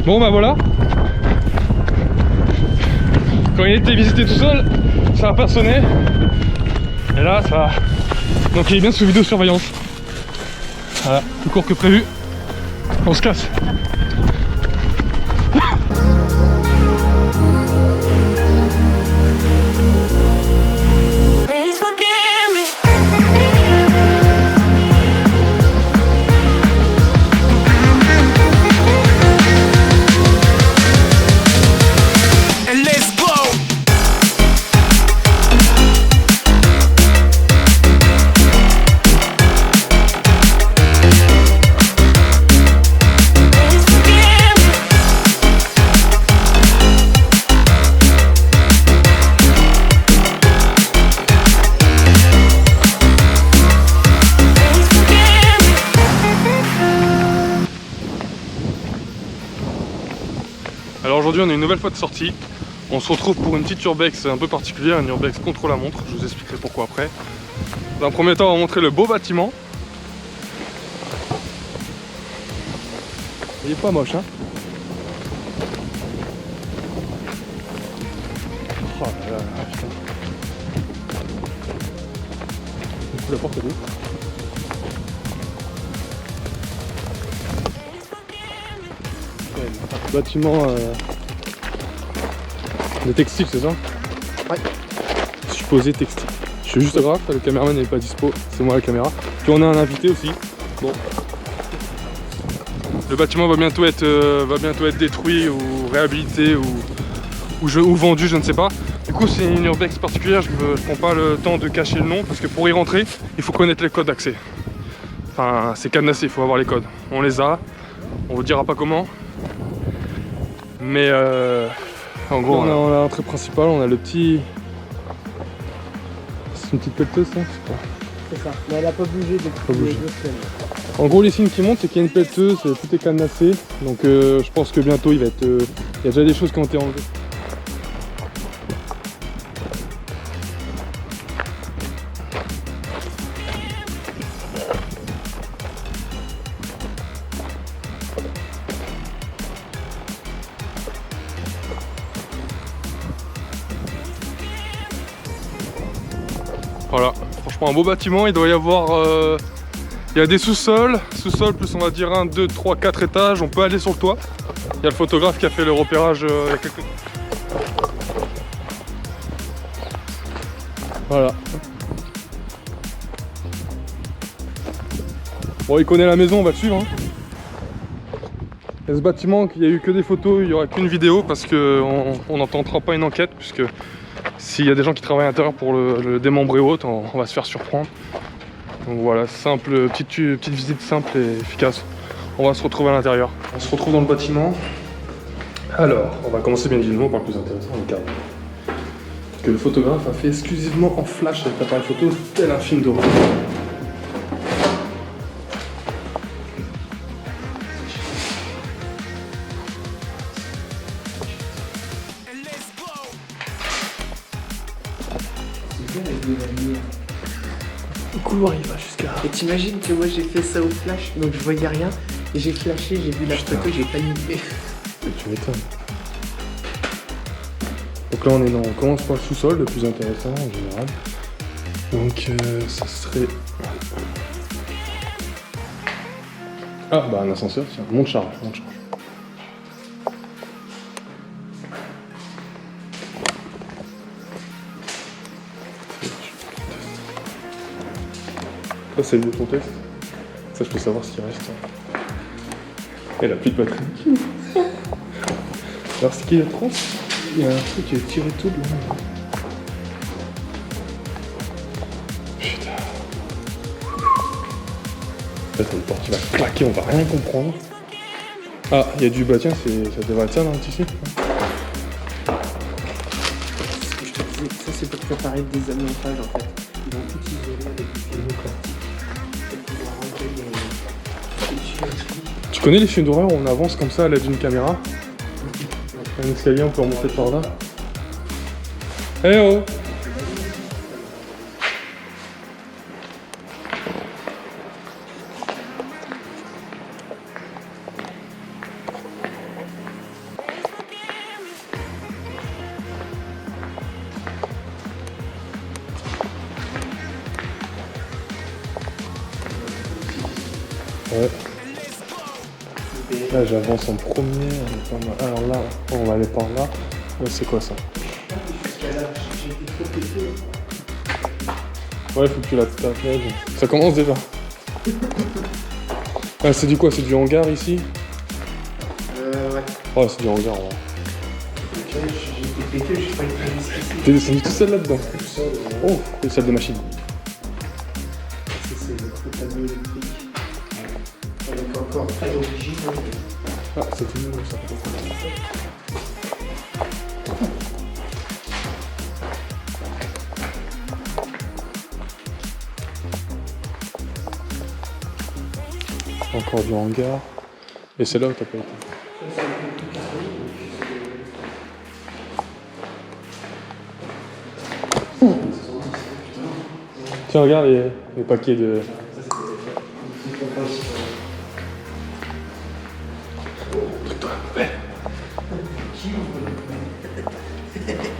Bon bah voilà. Quand il était visité tout seul, ça a pas sonné. Et là ça. Donc il est bien sous vidéosurveillance. Voilà, plus court que prévu. On se casse. Alors aujourd'hui on est une nouvelle fois de sortie. On se retrouve pour une petite urbex un peu particulière, une urbex contre la montre. Je vous expliquerai pourquoi après. Dans un premier temps on va montrer le beau bâtiment. Il est pas moche hein. Oh là là, putain. Du coup la porte est où? Bâtiment de textile, c'est ça? Ouais. Supposé textile. Je suis juste grave, le caméraman n'est pas dispo, c'est moi la caméra. Puis on a un invité aussi. Bon. Le bâtiment va bientôt être détruit ou réhabilité ou vendu, je ne sais pas. Du coup c'est une urbex particulière, je prends pas le temps de cacher le nom parce que pour y rentrer, il faut connaître les codes d'accès. Enfin c'est cadenassé, il faut avoir les codes. On les a, on vous dira pas comment. Mais en gros, on a l'entrée principale, on a le petit. C'est une petite pelleteuse, ça? C'est ça, mais elle a pas bougé depuis 2 semaines. En gros, les signes qui montrent, c'est qu'il y a une pelleteuse, tout est cadenassé. Donc, je pense que bientôt, il va être. Il y a déjà des choses qui ont été enlevées. Voilà, franchement un beau bâtiment, il doit y avoir... il y a des sous-sols, plus on va dire 1, 2, 3, 4 étages, on peut aller sur le toit. Il y a le photographe qui a fait le repérage il y a quelques... Voilà. Bon, il connaît la maison, on va le suivre. Hein. Et ce bâtiment, il n'y a eu que des photos, il n'y aura qu'une vidéo parce qu'on n'entendra pas une enquête puisque... S'il y a des gens qui travaillent à l'intérieur pour le démembrer ou autre, on va se faire surprendre. Donc voilà, simple, petite visite simple et efficace. On va se retrouver à l'intérieur. On se retrouve dans le bâtiment. Alors, on va commencer bien évidemment par le plus intéressant, le cadre. Que le photographe a fait exclusivement en flash avec l'appareil photo, tel un film d'horreur. Le couloir il va jusqu'à... Et t'imagines que moi j'ai fait ça au flash, donc je voyais rien, et j'ai flashé, j'ai vu la photo, j'ai paniqué. Tu m'étonnes. Donc là on commence par le sous-sol, le plus intéressant en général. Donc ça serait... Ah bah un ascenseur, tiens, monte charge. Ça c'est le bouton test. Ça je peux savoir s'il reste. Elle a plus de batterie. Alors ce qu'il y a trop, il y a un truc qui a tiré tout de là. Putain. Peut-être une porte qui va claquer, on va rien comprendre. Ah, il y a du... Bah tiens, ça devrait être ça dans le tissu. Ce que je te disais, ça c'est pour préparer le désamontage en fait. Ils vont tout isoler avec du film quoi. Tu connais les films d'horreur où on avance comme ça à l'aide d'une caméra? Un escalier, on peut remonter par là. Eh oh! Ouais. Là j'avance en premier, on est pas mal. Alors là, on va aller par là. Ouais, c'est quoi ça? Ouais, faut que tu la tapes. Ça commence déjà. Ah, c'est du quoi? C'est du hangar ici? Ouais. Ouais, c'est du hangar, ouais. J'ai été pété, j'ai pas été jusqu'ici. T'es descendu tout seul là-dedans? Oh, une salle de machine. C'est le tableau électrique. Avec encore très d'origine. Ah, c'était nul ça. Encore du hangar. Et c'est là où t'as pas été. Tiens, regarde les paquets de...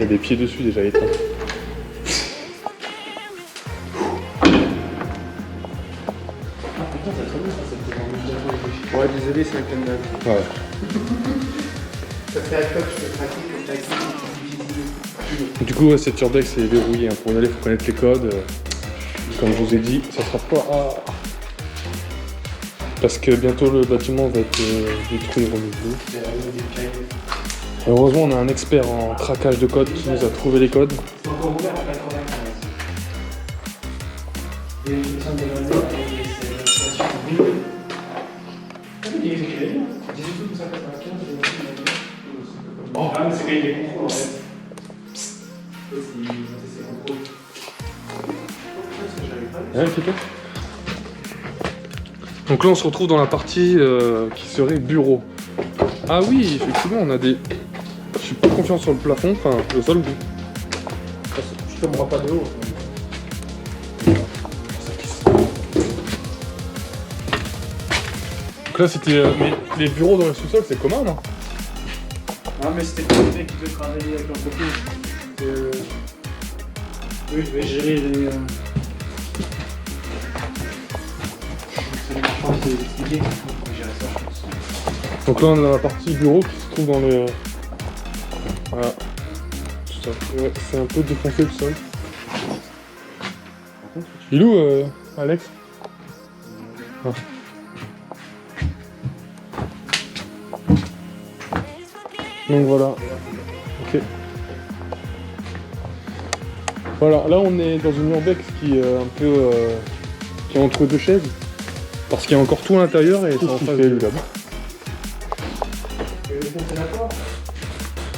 Il y a des pieds dessus déjà éteints. Ouais, désolé, c'est un canal. Ouais. Ça fait à toi que je fais pratique, Du coup, ouais, cette urbex est verrouillée. Hein. Pour y aller, il faut connaître les codes. Comme je vous ai dit, ça sera pas... Parce que bientôt le bâtiment va être détruit et renouvelé. Heureusement, on a un expert en craquage de codes qui nous a trouvé les codes. C'est encore ouvert en 95. Et une personne de l'année avec les stations en ville. Ah oui, il est écrit 18 août 1995. Oh, ah, mais c'est quand il est contrôles en fait. Ouais, c'est tout. Donc là, on se retrouve dans la partie qui serait bureau. Ah oui, effectivement, on a des... Je suis pas confiant sur le plafond, enfin, le sol, oui. Je tomberai pas de haut. Donc là, c'était... mais les bureaux dans le sous-sol, c'est commun, non? Ah, mais c'était pour les mecs qui devaient travailler avec l'entreprise. Oui, je vais gérer les. C'est les marchands qui les expliquer. Je vais gérer ça, je pense. Donc là, on est dans la partie bureau qui se trouve dans le... Voilà. Tout ça. Ouais, c'est un peu défoncé le sol. Il est où, Alex? Ah. Donc voilà. Ok. Voilà, là on est dans une urbex qui est un peu... qui est entre deux chaises. Parce qu'il y a encore tout à l'intérieur et c'est en face du là-bas.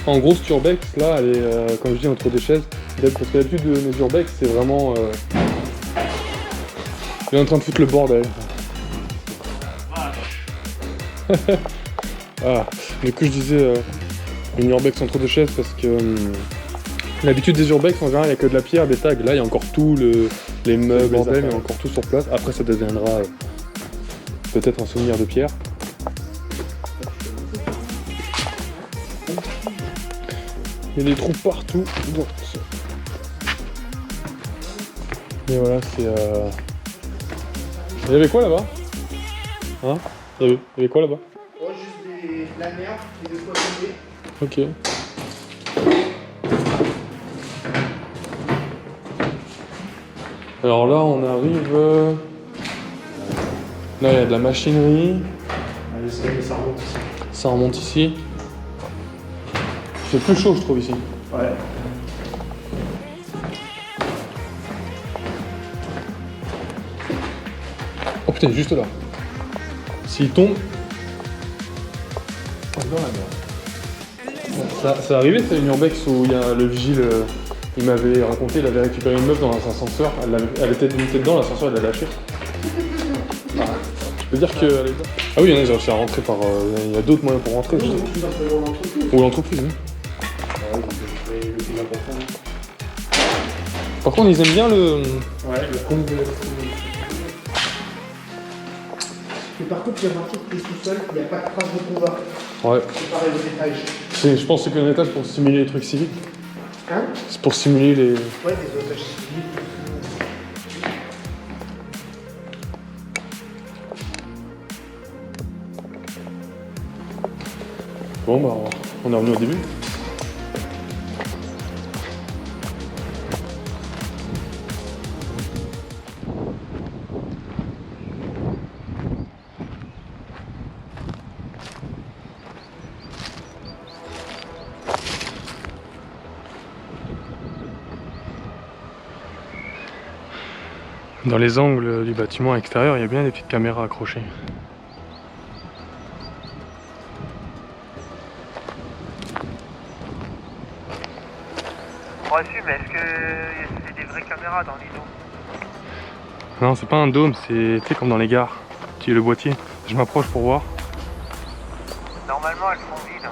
En gros, cette urbex, là, elle est, comme je dis, entre des chaises. Parce que d'habitude, mes urbex, c'est vraiment... Il est en train de foutre le bordel. Ah, du coup, je disais une urbex entre deux chaises parce que... l'habitude des urbex, en général, il n'y a que de la pierre, des tags. Là, il y a encore tout, les meubles, les affaires, il y a encore tout sur place. Après, ça deviendra peut-être un souvenir de pierre. Il y a des trous partout. Donc, et voilà, c'est... Il y avait quoi là-bas? Hein? Il y avait quoi là-bas? Oh, juste de la merde et de quoi tomber. Ok. Alors là, on arrive... Là, il y a de la machinerie. Allez, ça remonte ici. Ça remonte ici. C'est plus chaud, je trouve, ici. Ouais. Oh putain, juste là. S'il tombe... Dans la merde. Ça arrivé, c'est une urbex où il y a le vigile... il m'avait raconté, il avait récupéré une meuf dans un ascenseur. Elle était montée dedans, l'ascenseur, elle l'a lâché. Ah. Je peux dire que... Ah oui, il y en a, ils ont réussi à rentrer par... il y a d'autres moyens pour rentrer. Ou l'entreprise, oui. Par contre, ils aiment bien le... Ouais, le compte de la... Et par contre, j'ai remarqué que les sous-sols, il n'y a pas de trace de combat. Ouais. C'est pareil aux étages. Je pense que c'est qu'un étage pour simuler les trucs civiques. Hein? C'est pour simuler les... Ouais, des otages civils. Bon bah on est revenu au début. Dans les angles du bâtiment extérieur, il y a bien des petites caméras accrochées. Reçu, mais est-ce que c'est des vraies caméras dans l'îlot? Non, c'est pas un dôme, c'est comme dans les gares. Tu as le boîtier. Je m'approche pour voir. Normalement, elles sont vides.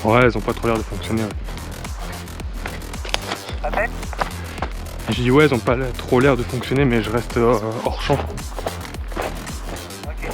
Ouais, elles ont pas trop l'air de fonctionner. Ouais. Appelle? J'ai dit ouais, elles ont pas trop l'air de fonctionner, mais je reste hors champ. Ok.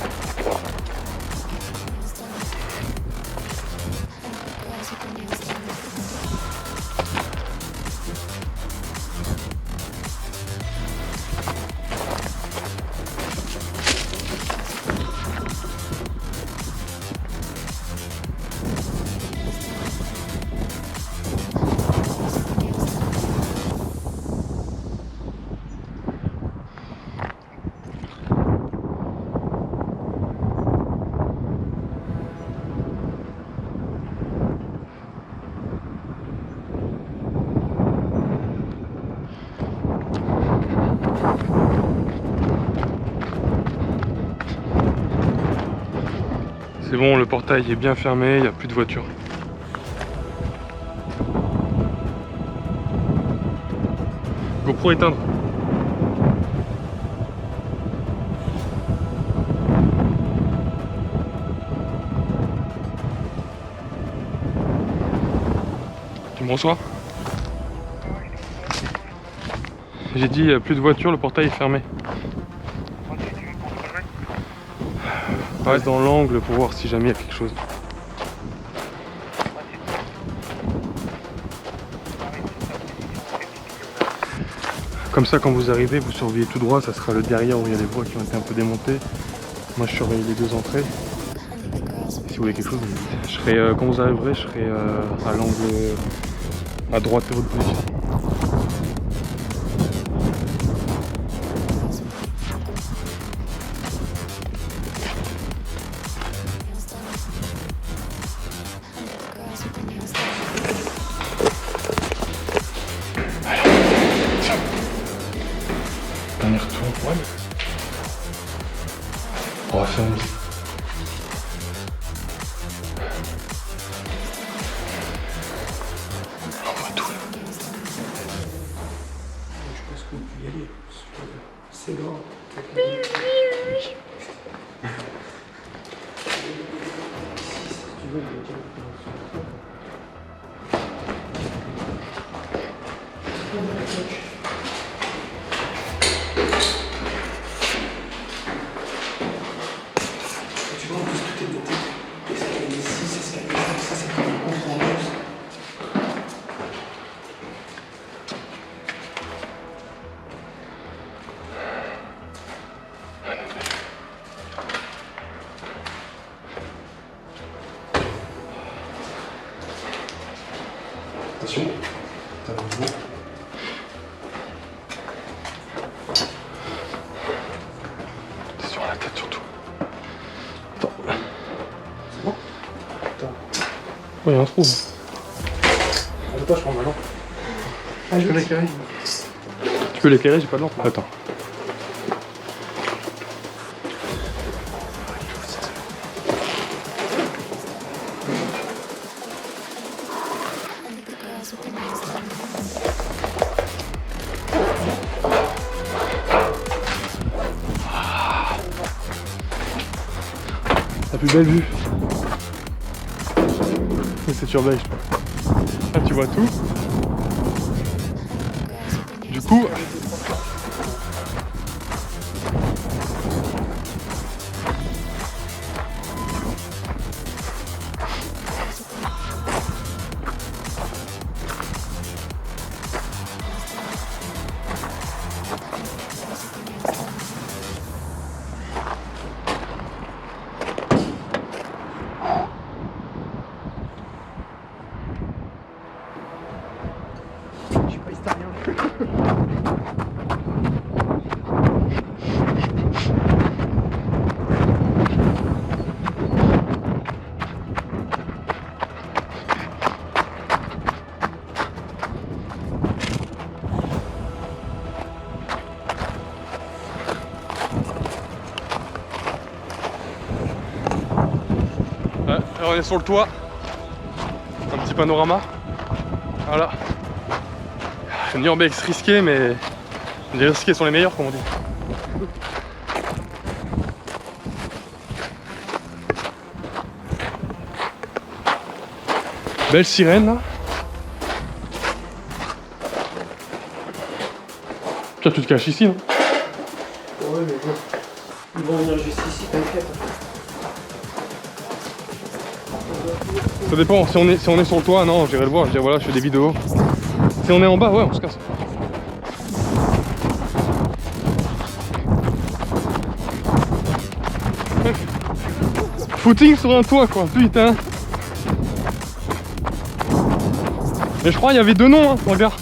C'est bon, le portail est bien fermé, il n'y a plus de voitures. GoPro éteindre. Bonsoir. J'ai dit plus de voitures, le portail est fermé. Continue, contrôle. Je reste dans l'angle pour voir si jamais il y a quelque chose. Comme ça, quand vous arrivez, vous surveillez tout droit, ça sera le derrière où il y a les voies qui ont été un peu démontées. Moi je surveille les deux entrées. Si vous voulez quelque chose, vous me dites. Je serai, quand vous arriverez, je serai à l'angle à droite de votre position. Dernier retour, ouais. On va faire une visite. On voit tout là. Je pense qu'on peut y aller. C'est grand. Tu vois, en plus, tout est noté. Est-ce qu'il y a ici, c'est ce qu'il y a là, ça, c'est comme un compte rendu. Attention, t'as un nouveau. Attention à la tête surtout. Attends. C'est bon? Attends. Ouais, il y a un trou. Attends, je prends ma lampe. Ah, je peux l'éclairer. Tu peux l'éclairer, j'ai pas de lampe. Attends. La plus belle vue. C'est sur Beige. Là tu vois tout. Du coup, Alors on est sur le toit. Un petit panorama. Voilà. Une urbex risquée, mais les risqués sont les meilleurs, comme on dit. Belle sirène là. Tiens, tu te caches ici, non? Ouais, mais bon. Ils vont venir juste ici, t'inquiète. Ça dépend, si on est sur le toit, non, j'irai le voir, je dirais voilà, je fais des vidéos. Si on est en bas, ouais, on se casse. Footing sur un toit, quoi, putain. Mais je crois qu'il y avait deux noms, hein, regarde.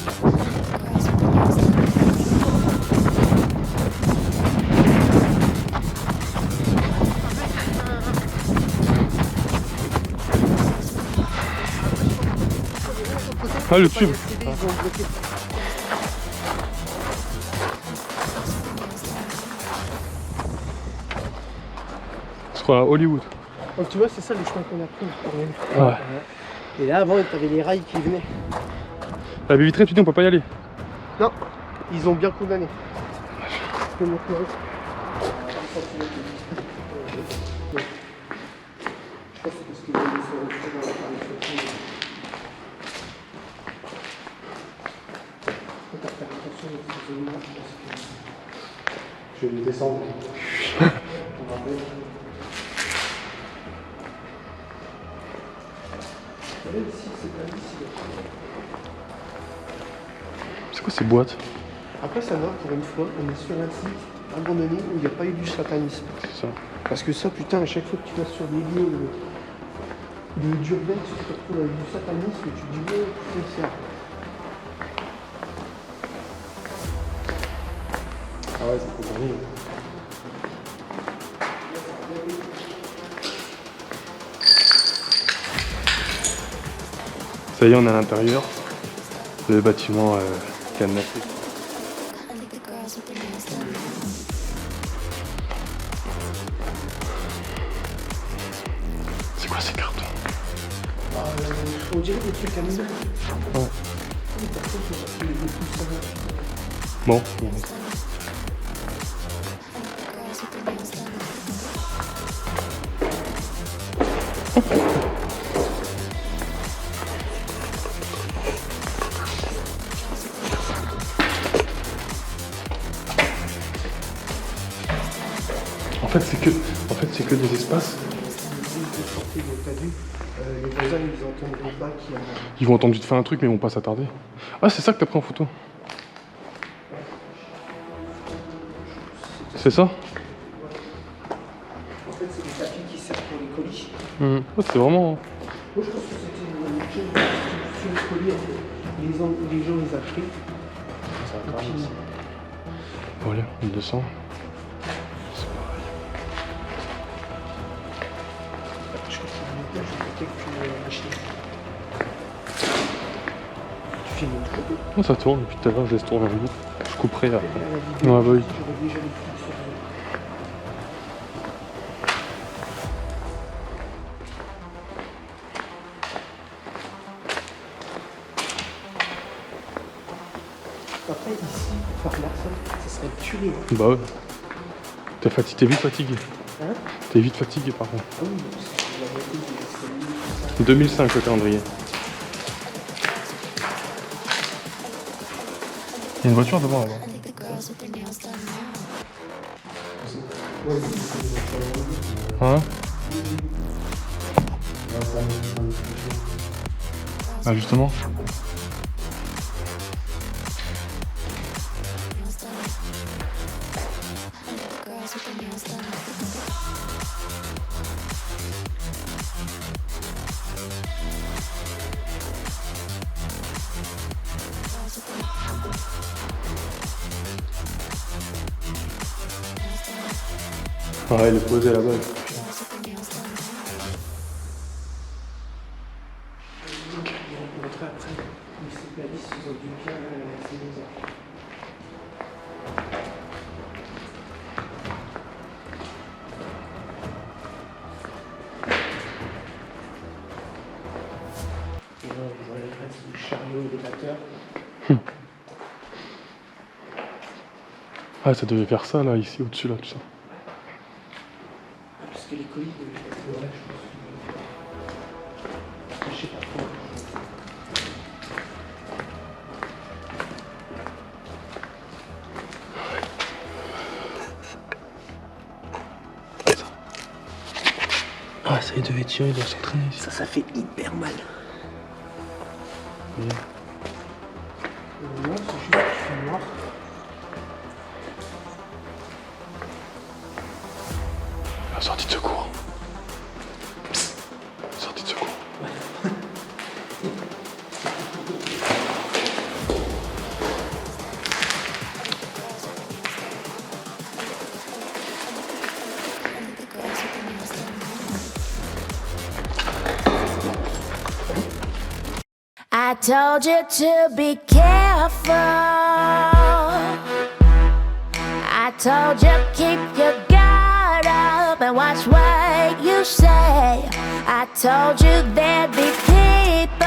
Ah, le tube. Je crois à Hollywood. Donc tu vois, c'est ça les chemins qu'on a pris pour venir. Ouais. Et là, avant, t'avais les rails qui venaient. La baie vitrée, tu dis on peut pas y aller. Non, ils ont bien condamné. Je peux montrer. Je pense que c'est parce qu'ils veulent se retrouver dans la photo. Je vais descendre. C'est quoi ces boîtes? Après, ça va, pour une fois, on est sur un site abandonné où il n'y a pas eu du satanisme. C'est ça. Parce que ça, putain, à chaque fois que tu vas sur des lieux d'urbex, tu te retrouves avec du satanisme et tu te dis, ouais, putain, c'est ça. Ah ouais, c'est trop bien. Ça y est, on est à l'intérieur. Le bâtiment cadenassé. C'est quoi ces cartons? On dirait des trucs à nous. Ouais. Bon. En fait, c'est que des espaces. T'as vu, les voisins, ils entendront pas qu'il y a... Ils vont entendre vite faire un truc, mais ils vont pas s'attarder. Ah, c'est ça que t'as pris en photo? C'est ça? En fait, c'est des tapis qui servent pour les colis. Oh, c'est vraiment... Moi, je pense que c'était une chaîne de distribution de colis, en fait. Les gens, ils achetaient. Et puis... Bon, allez, on descend. Je pense que je vais peut-être acheter. Tu filmes une photo? Oh, ça tourne, depuis tout à l'heure, je laisse tourner un bout. Je couperai après. La vidéo, Ouais, bah oui. j'aurais déjà les trucs sur eux. Après, ici, par Larson, ça serait tué. Hein. Bah ouais. T'es vite fatigué. Hein? T'es vite fatigué par contre. Ah oui, parce que la moitié des escaliers, 2005 le calendrier. Il y a une voiture devant là-bas. Hein? Ah justement. Ouais, il est posé là-bas. on montrait après, les spécialistes, ils ont dû bien ces maisons. Ah, ça devait faire ça là, ici, au-dessus là, tout ça. Parce que les colis devaient être ouais, je pense. Je sais pas trop. Ah, ça il devait tirer, il doit s'entraîner ici. Ça fait hyper mal. Oui. Non, c'est juste qu'il fait noir. La sortie de secours. Sortie de secours. I told you to be careful. I told you keep your guard up and watch what you say. I told you there'd be people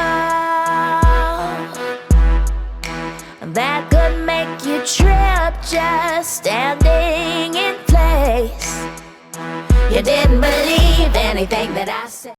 that could make you trip just standing in place. You didn't believe anything that I said.